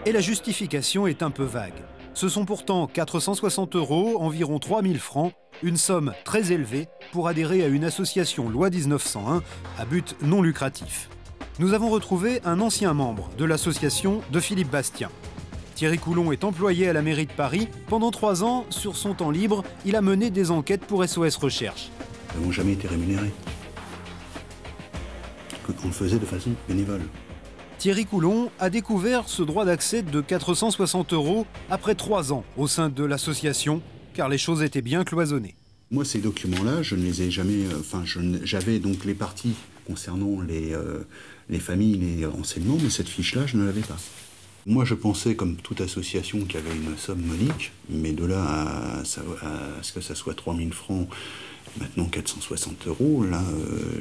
Et la justification est un peu vague. Ce sont pourtant 460 €, environ 3 000 francs, une somme très élevée pour adhérer à une association loi 1901 à but non lucratif. Nous avons retrouvé un ancien membre de l'association de Philippe Bastien. Thierry Coulon est employé à la mairie de Paris. Pendant 3 ans, sur son temps libre, il a mené des enquêtes pour SOS Recherche. Nous n'avons jamais été rémunérés. On le faisait de façon bénévole. Thierry Coulon a découvert ce droit d'accès de 460 € après 3 ans au sein de l'association, car les choses étaient bien cloisonnées. Moi, ces documents-là, je ne les ai jamais... j'avais donc les parties concernant les familles, les renseignements, mais cette fiche-là, je ne l'avais pas. Moi, je pensais, comme toute association, qu'il y avait une somme modique, mais de là à ce que ça soit 3 000 francs, maintenant 460 €, là,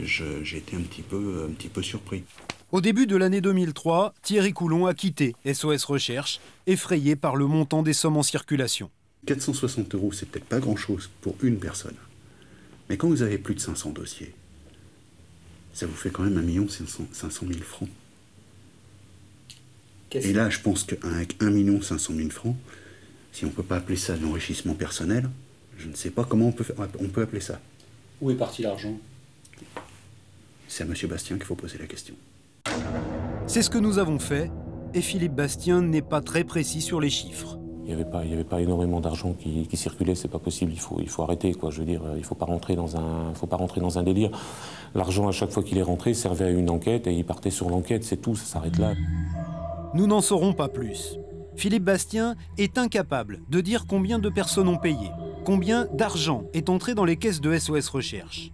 j'ai été un petit peu surpris. Au début de l'année 2003, Thierry Coulon a quitté SOS Recherche, effrayé par le montant des sommes en circulation. 460 €, c'est peut-être pas grand-chose pour une personne. Mais quand vous avez plus de 500 dossiers, ça vous fait quand même 1 500 000 francs. Et là, je pense qu'avec 1 500 000 francs, si on ne peut pas appeler ça de l'enrichissement personnel, je ne sais pas comment on peut appeler ça. Où est parti l'argent? C'est à M. Bastien qu'il faut poser la question. C'est ce que nous avons fait, et Philippe Bastien n'est pas très précis sur les chiffres. Il n'y avait pas énormément d'argent qui circulait, c'est pas possible, il faut arrêter, quoi. Je veux dire, il ne faut pas rentrer dans un délire. L'argent, à chaque fois qu'il est rentré, servait à une enquête et il partait sur l'enquête, c'est tout, ça s'arrête là. Nous n'en saurons pas plus. Philippe Bastien est incapable de dire combien de personnes ont payé, combien d'argent est entré dans les caisses de SOS Recherche.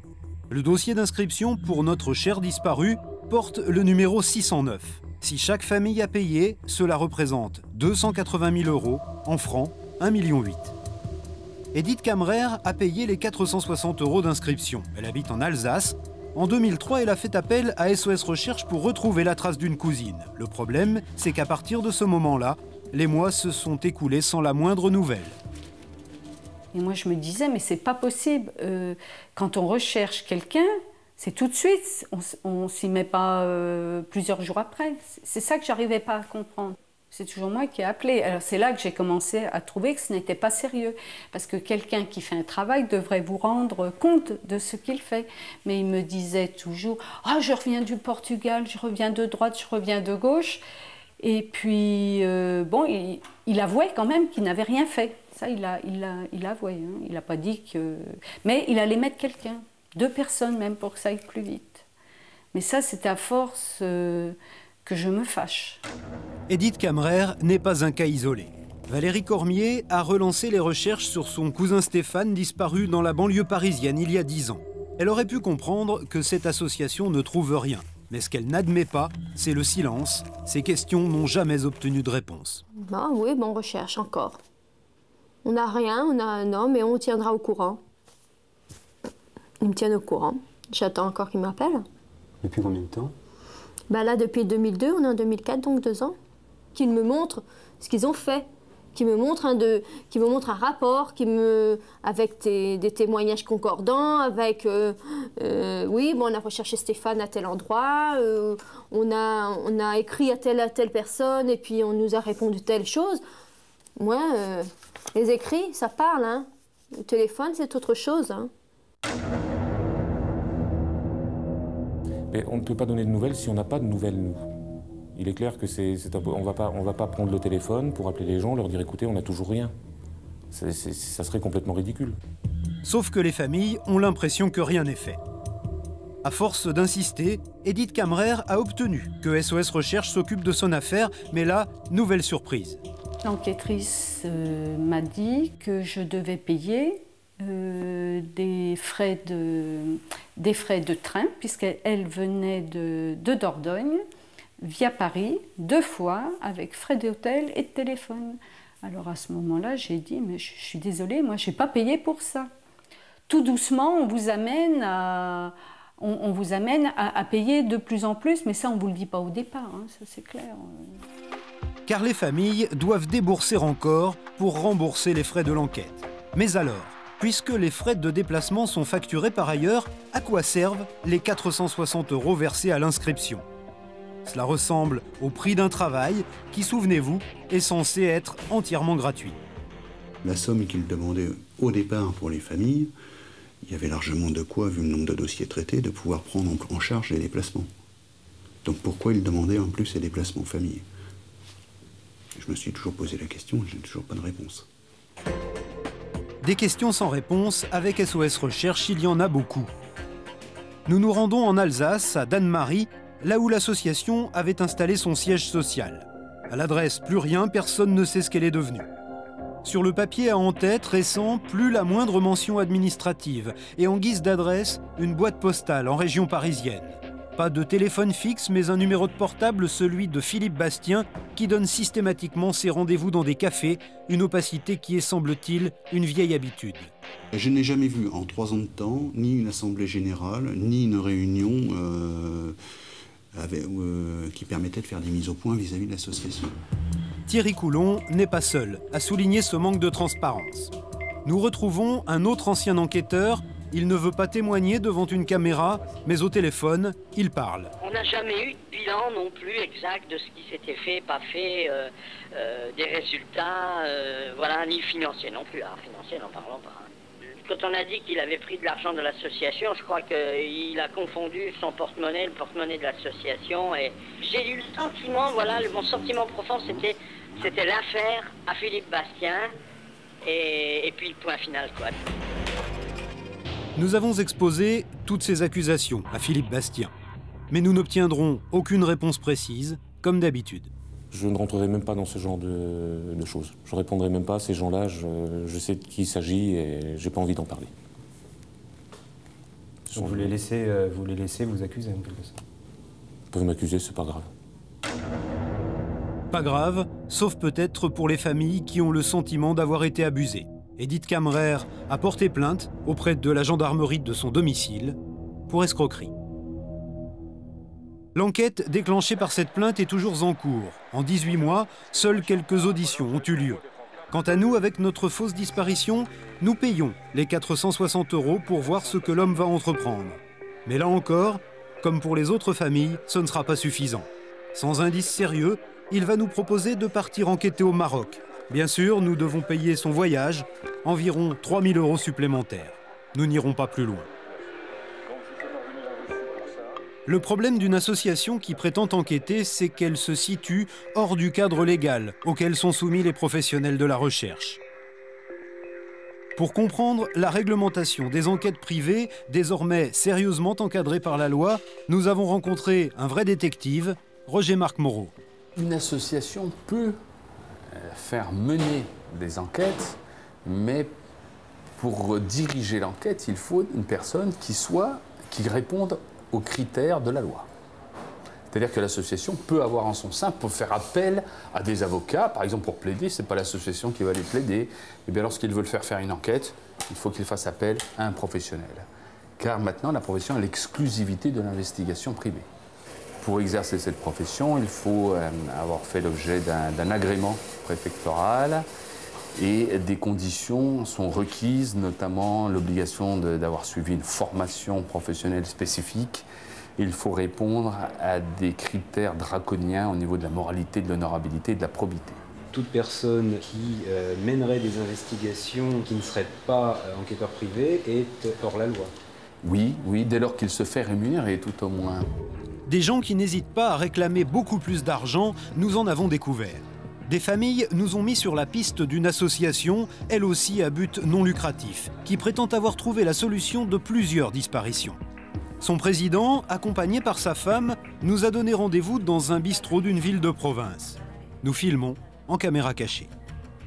Le dossier d'inscription pour notre cher disparu porte le numéro 609. Si chaque famille a payé, cela représente 280 000 €, en francs, 1,8 million. Edith Kamrer a payé les 460 € d'inscription. Elle habite en Alsace. En 2003, elle a fait appel à SOS Recherche pour retrouver la trace d'une cousine. Le problème, c'est qu'à partir de ce moment-là, les mois se sont écoulés sans la moindre nouvelle. Et moi, je me disais, mais c'est pas possible. Quand on recherche quelqu'un, c'est tout de suite. On s'y met pas plusieurs jours après. C'est ça que j'arrivais pas à comprendre. C'est toujours moi qui ai appelé. Alors c'est là que j'ai commencé à trouver que ce n'était pas sérieux. Parce que quelqu'un qui fait un travail devrait vous rendre compte de ce qu'il fait. Mais il me disait toujours « Ah, je reviens du Portugal, je reviens de droite, je reviens de gauche ». Et puis, bon, il avouait quand même qu'il n'avait rien fait. Ça, il avouait. Hein. Il n'a pas dit que... Mais il allait mettre quelqu'un, 2 personnes même, pour que ça aille plus vite. Mais ça, c'est à force que je me fâche. Edith Kamrer n'est pas un cas isolé. Valérie Cormier a relancé les recherches sur son cousin Stéphane, disparu dans la banlieue parisienne il y a 10 ans. Elle aurait pu comprendre que cette association ne trouve rien. Mais ce qu'elle n'admet pas, c'est le silence. Ces questions n'ont jamais obtenu de réponse. Ben oui, on recherche encore. On n'a rien, non, mais on tiendra au courant. Ils me tiennent au courant. J'attends encore qu'ils m'appellent. Depuis combien de temps? Ben là, depuis 2002, on est en 2004, donc 2 ans. Qu'ils me montrent ce qu'ils ont fait. Qu'ils me montrent un rapport, avec des témoignages concordants, avec oui, bon, on a recherché Stéphane à tel endroit, on a écrit à telle personne et puis on nous a répondu telle chose. Moi, les écrits, ça parle, hein. Le téléphone, c'est autre chose, hein. Mais on ne peut pas donner de nouvelles si on n'a pas de nouvelles, nous. Il est clair que on va pas prendre le téléphone pour appeler les gens, leur dire écoutez, on n'a toujours rien. Ça serait complètement ridicule. Sauf que les familles ont l'impression que rien n'est fait. À force d'insister, Edith Kammerer a obtenu que SOS Recherche s'occupe de son affaire, mais là, nouvelle surprise. L'enquêtrice m'a dit que je devais payer des frais de train, puisqu'elle venait de Dordogne, via Paris, 2 fois, avec frais d'hôtel et de téléphone. Alors à ce moment-là, j'ai dit, mais je suis désolée, moi je n'ai pas payé pour ça. Tout doucement, on vous amène à payer de plus en plus, mais ça on ne vous le dit pas au départ, hein, ça c'est clair. Car les familles doivent débourser encore pour rembourser les frais de l'enquête. Mais alors, puisque les frais de déplacement sont facturés par ailleurs, à quoi servent les 460 € versés à l'inscription ? Cela ressemble au prix d'un travail qui, souvenez-vous, est censé être entièrement gratuit. La somme qu'il demandait au départ pour les familles, il y avait largement de quoi, vu le nombre de dossiers traités, de pouvoir prendre en charge les déplacements. Donc pourquoi il demandait en plus les déplacements famille? Je me suis toujours posé la question et je n'ai toujours pas de réponse. Des questions sans réponse, avec SOS Recherche, il y en a beaucoup. Nous nous rendons en Alsace, à Dannemarie, là où l'association avait installé son siège social. À l'adresse plus rien, personne ne sait ce qu'elle est devenue. Sur le papier à en-tête récent, plus la moindre mention administrative, et en guise d'adresse, une boîte postale en région parisienne. Pas de téléphone fixe, mais un numéro de portable, celui de Philippe Bastien, qui donne systématiquement ses rendez-vous dans des cafés, une opacité qui est, semble-t-il, une vieille habitude. Je n'ai jamais vu en 3 ans de temps, ni une assemblée générale, ni une réunion qui permettait de faire des mises au point vis-à-vis de l'association. Thierry Coulon n'est pas seul à souligner ce manque de transparence. Nous retrouvons un autre ancien enquêteur. Il ne veut pas témoigner devant une caméra, mais au téléphone, il parle. On n'a jamais eu de bilan non plus exact de ce qui s'était fait, pas fait, des résultats, voilà, ni financiers non plus. Alors, financiers, n'en parlons pas. Quand on a dit qu'il avait pris de l'argent de l'association, je crois qu'il a confondu son porte-monnaie, le porte-monnaie de l'association. Et j'ai eu le sentiment, voilà, mon sentiment profond, c'était l'affaire à Philippe Bastien, et puis le point final, quoi. Nous avons exposé toutes ces accusations à Philippe Bastien. Mais nous n'obtiendrons aucune réponse précise, comme d'habitude. Je ne rentrerai même pas dans ce genre de choses. Je ne répondrai même pas à ces gens-là, je sais de qui il s'agit et j'ai pas envie d'en parler. Donc vous les laissez vous accuser en quelque sorte. Ils peuvent m'accuser, c'est pas grave. Pas grave, sauf peut-être pour les familles qui ont le sentiment d'avoir été abusées. Edith Kammerer a porté plainte auprès de la gendarmerie de son domicile pour escroquerie. L'enquête déclenchée par cette plainte est toujours en cours. En 18 mois, seules quelques auditions ont eu lieu. Quant à nous, avec notre fausse disparition, nous payons les 460 € pour voir ce que l'homme va entreprendre. Mais là encore, comme pour les autres familles, ce ne sera pas suffisant. Sans indice sérieux, il va nous proposer de partir enquêter au Maroc. Bien sûr, nous devons payer son voyage, environ 3 000 € supplémentaires. Nous n'irons pas plus loin. Le problème d'une association qui prétend enquêter, c'est qu'elle se situe hors du cadre légal auquel sont soumis les professionnels de la recherche. Pour comprendre la réglementation des enquêtes privées, désormais sérieusement encadrée par la loi, nous avons rencontré un vrai détective, Roger-Marc Moreau. Une association peut faire mener des enquêtes, mais pour diriger l'enquête, il faut une personne qui réponde aux critères de la loi. C'est-à-dire que l'association peut avoir en son sein, pour faire appel à des avocats, par exemple pour plaider, ce n'est pas l'association qui va les plaider. Et bien lorsqu'ils veulent faire une enquête, il faut qu'ils fassent appel à un professionnel. Car maintenant, la profession a l'exclusivité de l'investigation privée. Pour exercer cette profession, il faut avoir fait l'objet d'un agrément préfectoral et des conditions sont requises, notamment l'obligation d'avoir suivi une formation professionnelle spécifique. Il faut répondre à des critères draconiens au niveau de la moralité, de l'honorabilité et de la probité. Toute personne qui mènerait des investigations qui ne seraient pas enquêteur privé est hors la loi. Oui, oui, dès lors qu'il se fait rémunérer, tout au moins. Des gens qui n'hésitent pas à réclamer beaucoup plus d'argent, nous en avons découvert. Des familles nous ont mis sur la piste d'une association, elle aussi à but non lucratif, qui prétend avoir trouvé la solution de plusieurs disparitions. Son président, accompagné par sa femme, nous a donné rendez-vous dans un bistrot d'une ville de province. Nous filmons en caméra cachée.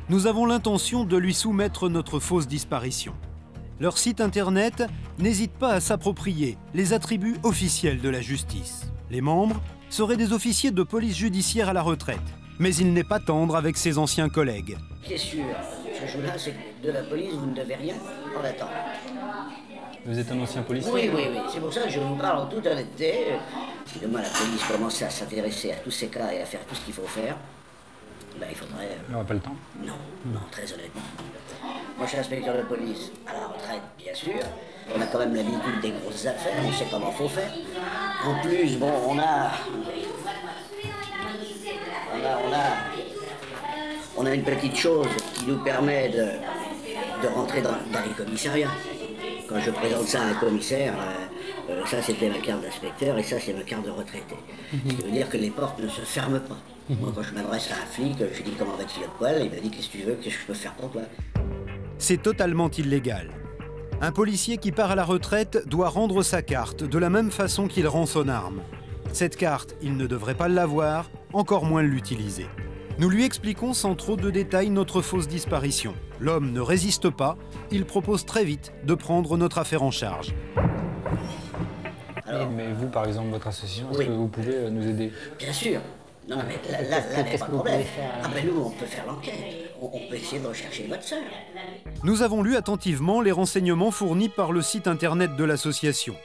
Nous avons l'intention de lui soumettre notre fausse disparition. Leur site internet n'hésite pas à s'approprier les attributs officiels de la justice. Les membres seraient des officiers de police judiciaire à la retraite. Mais il n'est pas tendre avec ses anciens collègues. Ce qui est sûr, ce jour-là, c'est que de la police, vous ne devez rien en attendre. Vous êtes un ancien policier? Oui, oui, oui. C'est pour ça que je vous parle en toute honnêteté. Si demain la police commençait à s'intéresser à tous ces cas et à faire tout ce qu'il faut faire, ben, il faudrait... On n'a pas le temps? Non, non, très honnêtement. Moi, je suis inspecteur de police à la retraite, bien sûr. On a quand même l'habitude des grosses affaires, on sait comment il faut faire. En plus, bon, on a une petite chose qui nous permet de rentrer dans les commissariats. Quand je présente ça à un commissaire, ça c'était ma carte d'inspecteur et ça c'est ma carte de retraité. Ce qui veut dire que les portes ne se ferment pas. Moi, quand je m'adresse à un flic, je lui dis comment va-t-il le poil, il me dit qu'est-ce que tu veux, qu'est-ce que je peux faire pour toi. C'est totalement illégal. Un policier qui part à la retraite doit rendre sa carte de la même façon qu'il rend son arme. Cette carte, il ne devrait pas l'avoir, encore moins l'utiliser. Nous lui expliquons sans trop de détails notre fausse disparition. L'homme ne résiste pas, il propose très vite de prendre notre affaire en charge. Alors, mais vous, par exemple, votre association, est-ce que vous pouvez nous aider? Bien sûr. Non, mais là, il n'y a pas de problème. Ah ben nous, on peut faire l'enquête. On peut essayer de rechercher votre sœur. Nous avons lu attentivement les renseignements fournis par le site internet de l'association.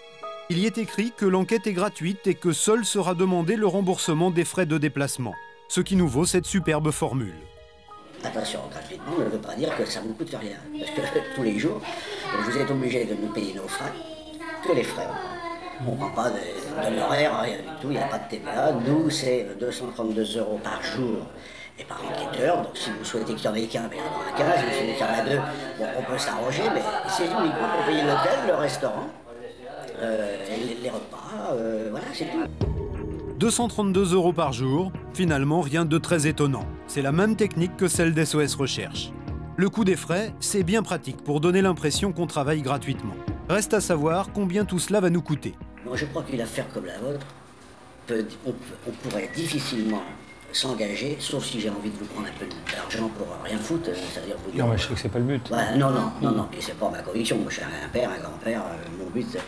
Il y est écrit que l'enquête est gratuite et que seul sera demandé le remboursement des frais de déplacement. Ce qui nous vaut cette superbe formule. Attention, gratuitement ne veut pas dire que ça ne vous coûte rien. Parce que tous les jours, vous êtes obligé de nous payer nos frais, tous les frais. On ne prend pas de l'horaire, rien du tout, il n'y a pas de TVA. Nous, c'est 232 € par jour et par enquêteur. Donc si vous souhaitez qu'il y en ait qu'un, il y en aura 15. Si vous souhaitez qu'il y en a deux, bon, on peut s'arranger, mais c'est uniquement pour payer l'hôtel, le restaurant, les repas, voilà, c'est tout. 232 € par jour, finalement rien de très étonnant. C'est la même technique que celle d'SOS Recherche. Le coût des frais, c'est bien pratique pour donner l'impression qu'on travaille gratuitement. Reste à savoir combien tout cela va nous coûter. Bon, je crois qu'une affaire comme la vôtre, on pourrait difficilement s'engager, sauf si j'ai envie de vous prendre un peu d'argent pour rien foutre, c'est-à-dire vous dire... Non, mais je sais que c'est pas le but. Ouais, non, et c'est pas ma conviction. Moi, je suis un père, un grand-père, mon but,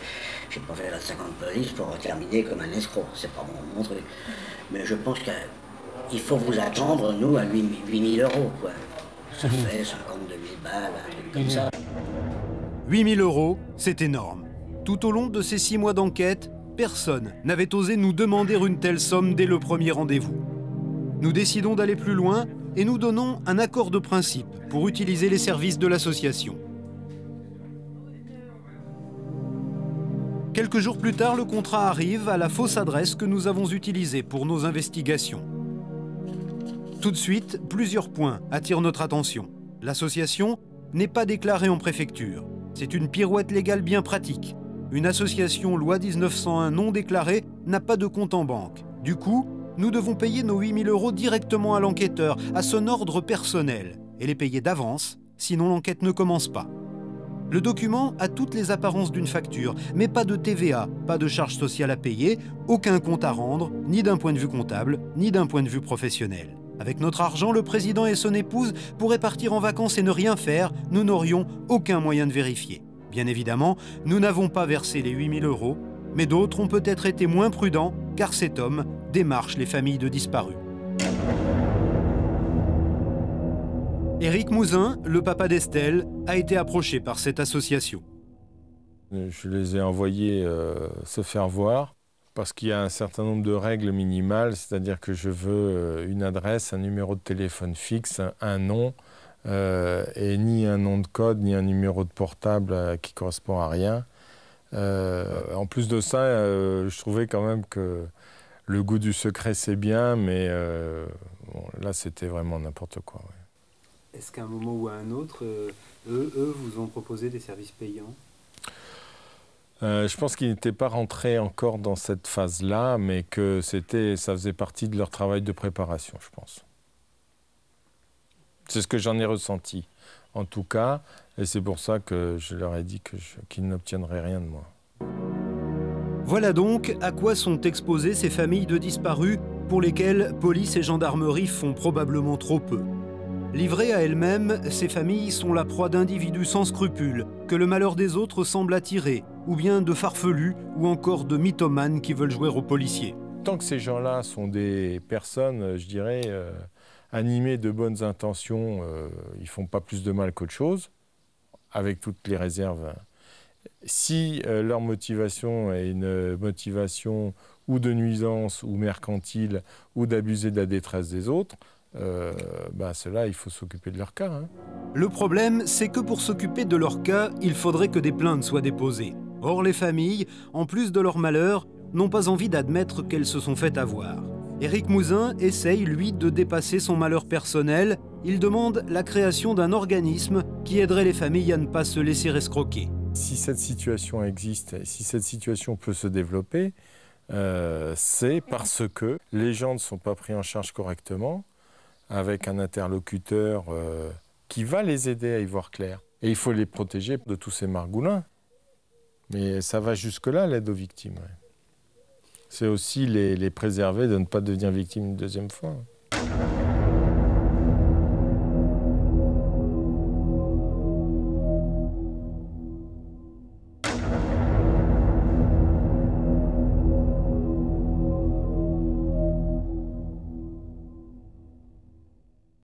j'ai pas fait la 50 police pour terminer comme un escroc, c'est pas mon truc. Mais je pense qu'il faut vous attendre, nous, à 8 000 €, quoi. Ça fait 52 000 balles, un truc comme ça. 8 000 €, c'est énorme. Tout au long de ces 6 mois d'enquête, personne n'avait osé nous demander une telle somme dès le premier rendez-vous. Nous décidons d'aller plus loin et nous donnons un accord de principe pour utiliser les services de l'association. Quelques jours plus tard, le contrat arrive à la fausse adresse que nous avons utilisée pour nos investigations. Tout de suite, plusieurs points attirent notre attention. L'association n'est pas déclarée en préfecture. C'est une pirouette légale bien pratique. Une association loi 1901 non déclarée n'a pas de compte en banque. Du coup, nous devons payer nos 8 000 € directement à l'enquêteur, à son ordre personnel, et les payer d'avance, sinon l'enquête ne commence pas. Le document a toutes les apparences d'une facture, mais pas de TVA, pas de charges sociales à payer, aucun compte à rendre, ni d'un point de vue comptable, ni d'un point de vue professionnel. Avec notre argent, le président et son épouse pourraient partir en vacances et ne rien faire, nous n'aurions aucun moyen de vérifier. Bien évidemment, nous n'avons pas versé les 8 000 €, mais d'autres ont peut-être été moins prudents car cet homme démarche les familles de disparus. Éric Mouzin, le papa d'Estelle, a été approché par cette association. Je les ai envoyés se faire voir parce qu'il y a un certain nombre de règles minimales, c'est-à-dire que je veux une adresse, un numéro de téléphone fixe, un nom, et ni un nom de code, ni un numéro de portable qui correspond à rien. En plus de ça, je trouvais quand même que le goût du secret, c'est bien, mais bon, là, c'était vraiment n'importe quoi. Ouais. Est-ce qu'à un moment ou à un autre, eux vous ont proposé des services payants ? Je pense qu'ils n'étaient pas rentrés encore dans cette phase-là, mais que ça faisait partie de leur travail de préparation, je pense. C'est ce que j'en ai ressenti, en tout cas, et c'est pour ça que je leur ai dit qu'ils n'obtiendraient rien de moi. Voilà donc à quoi sont exposées ces familles de disparus pour lesquelles police et gendarmerie font probablement trop peu. Livrées à elles-mêmes, ces familles sont la proie d'individus sans scrupules, que le malheur des autres semble attirer, ou bien de farfelus, ou encore de mythomanes qui veulent jouer aux policiers. Tant que ces gens-là sont des personnes, je dirais, animées de bonnes intentions, ils ne font pas plus de mal qu'autre chose, avec toutes les réserves. Si leur motivation est une motivation ou de nuisance, ou mercantile, ou d'abuser de la détresse des autres, ceux-là, il faut s'occuper de leur cas. Hein. Le problème, c'est que pour s'occuper de leur cas, il faudrait que des plaintes soient déposées. Or, les familles, en plus de leur malheur, n'ont pas envie d'admettre qu'elles se sont fait avoir. Éric Mouzin essaye, lui, de dépasser son malheur personnel. Il demande la création d'un organisme qui aiderait les familles à ne pas se laisser escroquer. Si cette situation existe, si cette situation peut se développer, c'est parce que les gens ne sont pas pris en charge correctement, avec un interlocuteur qui va les aider à y voir clair. Et il faut les protéger de tous ces margoulins. Mais ça va jusque-là, l'aide aux victimes. Ouais. C'est aussi les préserver de ne pas devenir victimes une deuxième fois.